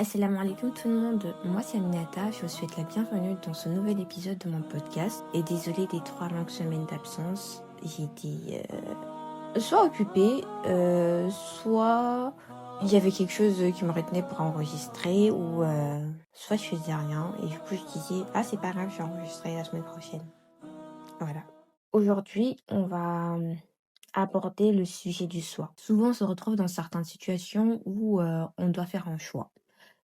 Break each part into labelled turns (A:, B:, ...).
A: Assalamu alaikum tout le monde, moi c'est Aminata, je vous souhaite la bienvenue dans ce nouvel épisode de mon podcast et désolée des 3 longues semaines d'absence, j'ai été soit occupée, soit il y avait quelque chose qui me retenait pour enregistrer ou soit je faisais rien et du coup je disais ah c'est pas grave, je vais enregistrer la semaine prochaine. Voilà. Aujourd'hui on va aborder le sujet du soi. Souvent on se retrouve dans certaines situations où on doit faire un choix.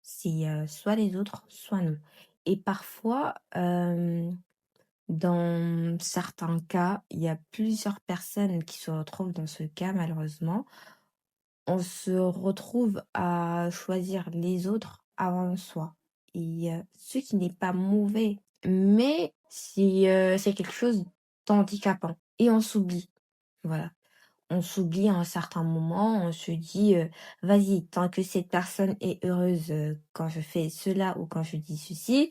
A: C'est, soit les autres, soit nous. Et parfois, dans certains cas, il y a plusieurs personnes qui se retrouvent dans ce cas malheureusement. On se retrouve à choisir les autres avant soi et ce qui n'est pas mauvais, mais c'est quelque chose d'handicapant et on s'oublie, voilà. On s'oublie à un certain moment, on se dit, «Vas-y, tant que cette personne est heureuse, quand je fais cela ou quand je dis ceci,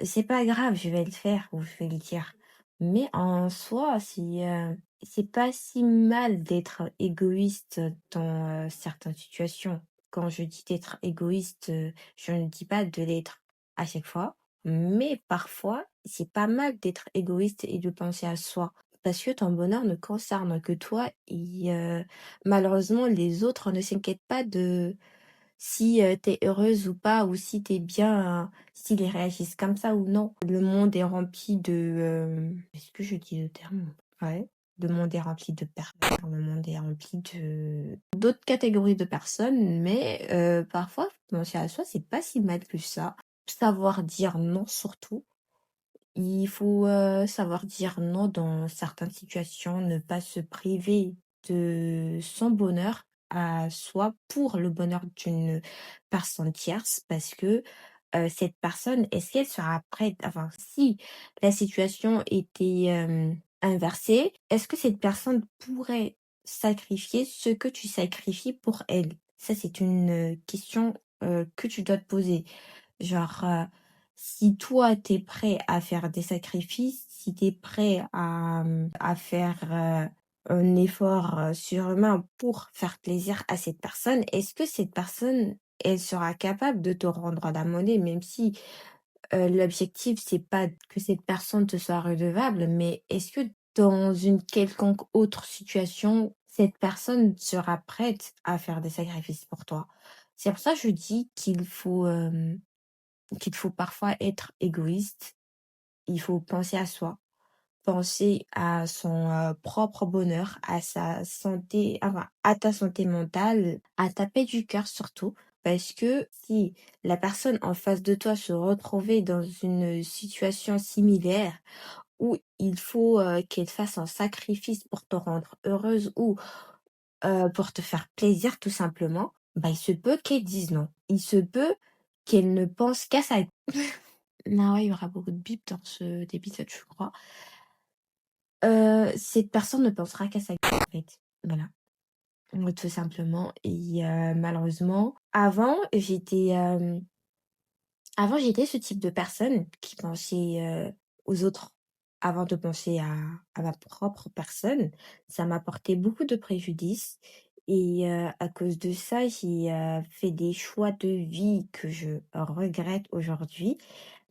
A: c'est pas grave, je vais le faire ou je vais le dire». Mais en soi, c'est pas si mal d'être égoïste dans, certaines situations. Quand je dis d'être égoïste, je ne dis pas de l'être à chaque fois, mais parfois, c'est pas mal d'être égoïste et de penser à soi. Parce que ton bonheur ne concerne que toi et malheureusement les autres ne s'inquiètent pas de si, tu heureuse ou pas ou si t'es bien, s'ils réagissent comme ça ou non. Le monde est rempli de, est-ce que je dis le terme? Ouais. Le monde est rempli de pervers, le monde est rempli de d'autres catégories de personnes, mais parfois penser à soi, c'est pas si mal que ça. Savoir dire non surtout. Il faut, savoir dire non dans certaines situations, ne pas se priver de son bonheur à soi pour le bonheur d'une personne tierce parce que, cette personne, est-ce qu'elle sera prête enfin, si la situation était, inversée, est-ce que cette personne pourrait sacrifier ce que tu sacrifies pour elle? Ça, c'est une, question, que tu dois te poser. Genre, si toi, t'es prêt à faire des sacrifices, si t'es prêt à faire, un effort, surhumain pour faire plaisir à cette personne, est-ce que cette personne, elle sera capable de te rendre la monnaie? Même si, l'objectif, c'est pas que cette personne te soit redevable, mais est-ce que dans une quelconque autre situation, cette personne sera prête à faire des sacrifices pour toi? C'est pour ça que je dis qu'il faut parfois être égoïste, il faut penser à soi, penser à son, propre bonheur, à sa santé, enfin, à ta santé mentale, à ta paix du cœur surtout. Parce que si la personne en face de toi se retrouvait dans une situation similaire où il faut, qu'elle fasse un sacrifice pour te rendre heureuse ou, pour te faire plaisir tout simplement, bah, il se peut qu'elle dise non. Il se peut qu'elle ne pense qu'à sa ah ouais, il y aura beaucoup de bip dans cet épisode, je crois. Cette personne ne pensera qu'à sa gueule, en fait. Voilà, tout simplement et malheureusement, avant, j'étais ce type de personne qui pensait, aux autres avant de penser à ma propre personne. Ça m'apportait beaucoup de préjudice et à cause de ça, j'ai, fait des choix de vie que je regrette aujourd'hui,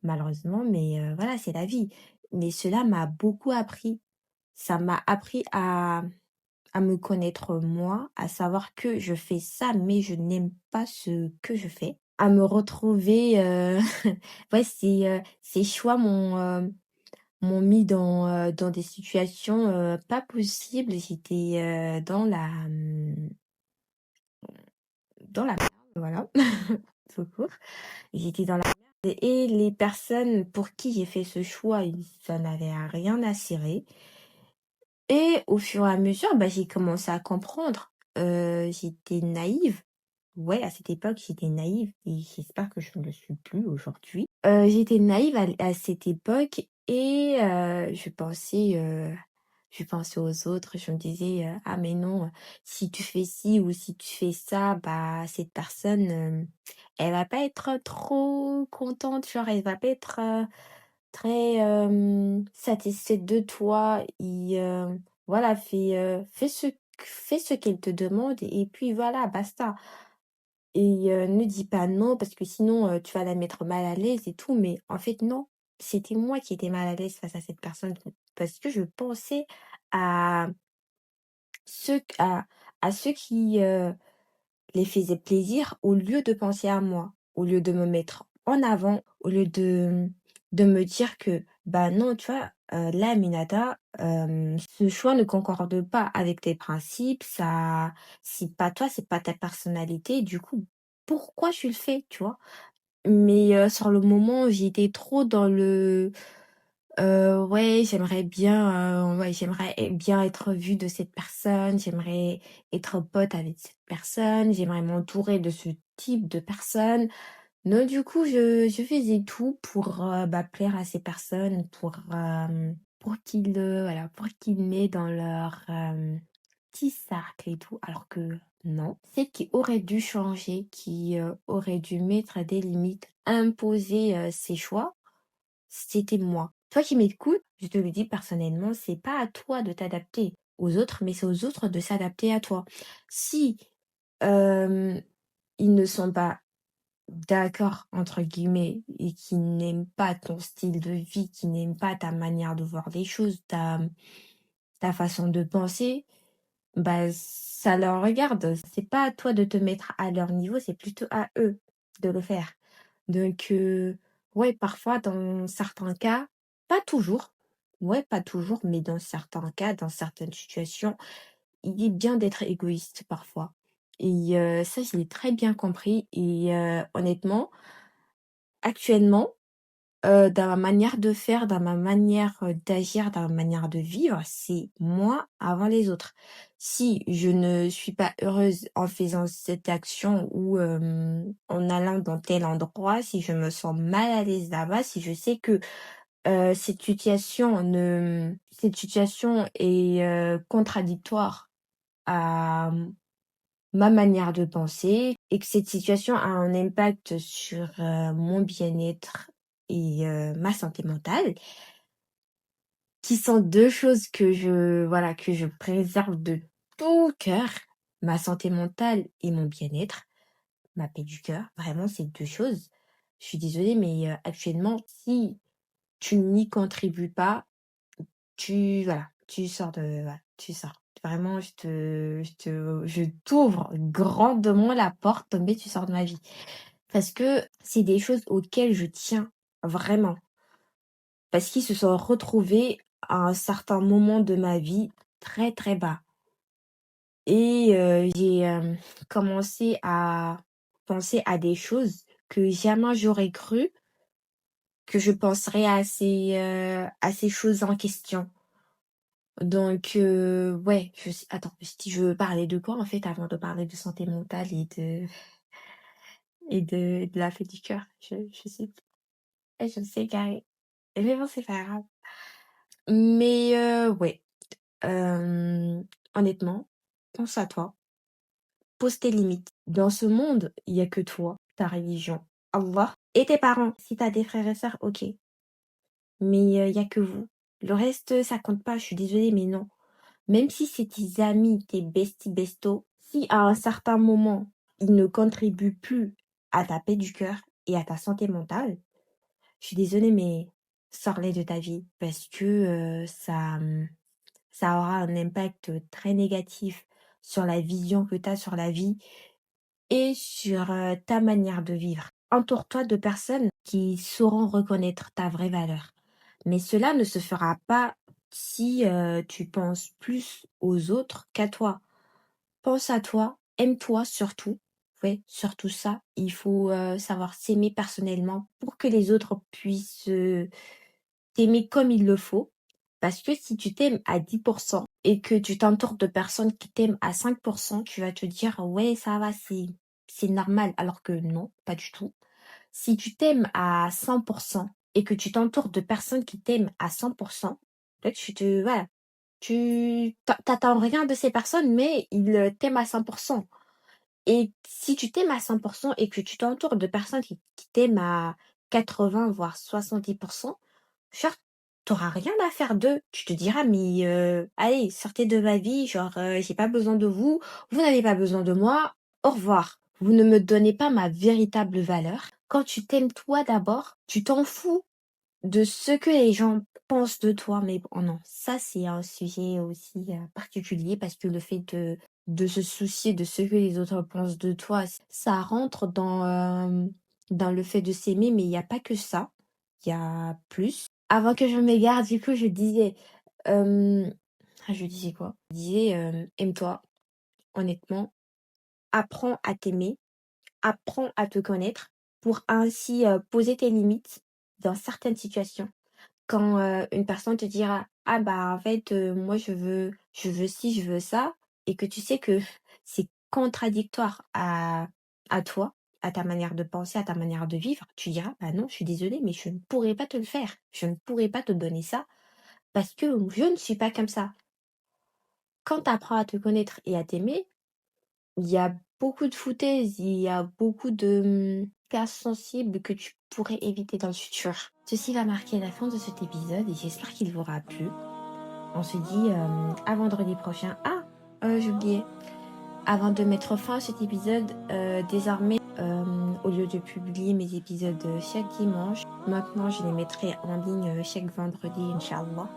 A: malheureusement, mais voilà, c'est la vie. Mais cela m'a beaucoup appris. Ça m'a appris à me connaître moi, à savoir que je fais ça, mais je n'aime pas ce que je fais. À me retrouver, ouais, ces choix m'ont mis dans des situations, pas possibles. J'étais, dans la merde, voilà, tout court. J'étais dans la merde et les personnes pour qui j'ai fait ce choix, ils en avaient rien à cirer. Et au fur et à mesure, bah, j'ai commencé à comprendre. J'étais naïve. Ouais, à cette époque, j'étais naïve et j'espère que je ne le suis plus aujourd'hui. J'étais naïve à cette époque et je pensais aux autres. Je me disais, «Ah mais non, si tu fais ci ou si tu fais ça, bah, cette personne, elle va pas être trop contente, genre elle va pas être, très, satisfaite de toi et voilà, fais ce qu'elle te demande et puis voilà, basta». et ne dis pas non parce que sinon, tu vas la mettre mal à l'aise et tout, mais en fait non, c'était moi qui étais mal à l'aise face à cette personne parce que je pensais à ceux qui, les faisaient plaisir au lieu de penser à moi, au lieu de me mettre en avant, au lieu de me dire que, bah, non, tu vois, là, Aminata, ce choix ne concorde pas avec tes principes, ça c'est pas toi, c'est pas ta personnalité, du coup, pourquoi tu le fais, tu vois? Mais sur le moment, j'étais trop dans le ouais, j'aimerais bien être vue de cette personne, j'aimerais être pote avec cette personne, j'aimerais m'entourer de ce type de personne. Donc du coup, je faisais tout pour, bah, plaire à ces personnes, pour qu'ils, pour qu'ils m'aient dans leur, petit cercle et tout, alors que non. C'est qui aurait dû changer, qui, aurait dû mettre des limites, imposer, ses choix, c'était moi. Toi qui m'écoutes, je te le dis personnellement, c'est pas à toi de t'adapter aux autres, mais c'est aux autres de s'adapter à toi. Si, hem, ils ne sont pas «d'accord» entre guillemets et qui n'aiment pas ton style de vie, qui n'aiment pas ta manière de voir les choses, ta façon de penser, bah, ça leur regarde. C'est pas à toi de te mettre à leur niveau, c'est plutôt à eux de le faire. Donc, ouais, parfois, dans certains cas, pas toujours, ouais, pas toujours, mais dans certains cas, dans certaines situations, il est bien d'être égoïste parfois. Et ça, je l'ai très bien compris. Et honnêtement, actuellement, dans ma manière de faire, dans ma manière, d'agir, dans ma manière de vivre, c'est moi avant les autres. Si je ne suis pas heureuse en faisant cette action ou, en allant dans tel endroit, si je me sens mal à l'aise là-bas, si je sais que, cette situation est, contradictoire à, ma manière de penser et que cette situation a un impact sur, mon bien-être et ma santé mentale, qui sont 2 choses que que je préserve de tout cœur, ma santé mentale et mon bien-être, ma paix du cœur, vraiment ces 2 choses. Je suis désolée mais actuellement, si tu n'y contribues pas, tu sors de voilà, tu sors. Vraiment, je t'ouvre grandement la porte, mais tu sors de ma vie. Parce que c'est des choses auxquelles je tiens vraiment. Parce qu'ils se sont retrouvés à un certain moment de ma vie très, très bas. Et j'ai, commencé à penser à des choses que jamais j'aurais cru que je penserais à ces choses en question. Donc ouais, attends, si je veux parler de quoi en fait avant de parler de santé mentale et de la fête du cœur? Je sais plus. Je sais carré. Mais bon, c'est pas grave. Mais ouais, honnêtement, pense à toi, pose tes limites. Dans ce monde, il y a que toi, ta religion, Allah et tes parents. Si tu as des frères et sœurs, OK, mais il y a que vous. Le reste, ça compte pas, je suis désolée, mais non. Même si c'est tes amis, tes besties bestos, si à un certain moment, ils ne contribuent plus à ta paix du cœur et à ta santé mentale, je suis désolée, mais sors-les de ta vie parce que ça aura un impact très négatif sur la vision que tu as sur la vie et sur ta manière de vivre. Entoure-toi de personnes qui sauront reconnaître ta vraie valeur. Mais cela ne se fera pas si tu penses plus aux autres qu'à toi. Pense à toi, aime-toi surtout. Ouais, surtout ça. Il faut savoir s'aimer personnellement pour que les autres puissent t'aimer comme il le faut. Parce que si tu t'aimes à 10% et que tu t'entoures de personnes qui t'aiment à 5%, tu vas te dire ouais, ça va, c'est normal. Alors que non, pas du tout. Si tu t'aimes à 100% et que tu t'entoures de personnes qui t'aiment à 100%, là, voilà, t'attends rien de ces personnes, mais ils t'aiment à 100%. Et si tu t'aimes à 100% et que tu t'entoures de personnes qui t'aiment à 80, voire 70%, genre, t'auras rien à faire d'eux. Tu te diras, mais allez, sortez de ma vie, genre, j'ai pas besoin de vous, vous n'avez pas besoin de moi, au revoir. Vous ne me donnez pas ma véritable valeur. Quand tu t'aimes toi d'abord, tu t'en fous de ce que les gens pensent de toi. Mais bon, non, ça c'est un sujet aussi particulier parce que le fait de se soucier de ce que les autres pensent de toi, ça rentre dans le fait de s'aimer, mais il n'y a pas que ça. Il y a plus. Avant que je m'égare, du coup, je disais, je disais quoi? Je disais, aime-toi, honnêtement, apprends à t'aimer, apprends à te connaître pour ainsi poser tes limites dans certaines situations. Quand une personne te dira: «Ah bah, en fait, moi je veux ci, je veux ça» et que tu sais que c'est contradictoire à toi, à ta manière de penser, à ta manière de vivre, tu diras: «Bah non, je suis désolée, mais je ne pourrais pas te le faire. Je ne pourrais pas te donner ça parce que je ne suis pas comme ça». Quand tu apprends à te connaître et à t'aimer, il y a beaucoup de foutaises, il y a beaucoup de, cas sensibles que tu pourrais éviter dans le futur. Ceci va marquer la fin de cet épisode et j'espère qu'il vous aura plu. On se dit, à vendredi prochain. Ah! J'ai oublié. Avant de mettre fin à cet épisode, désormais, au lieu de publier mes épisodes, chaque dimanche, maintenant je les mettrai en ligne, chaque vendredi, inch'Allah.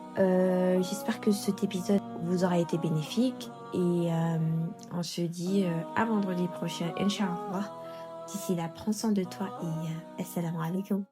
A: J'espère que cet épisode vous aura été bénéfique et on se dit, à vendredi prochain, inch'Allah. D'ici là, prends soin de toi et assalamu alaikum.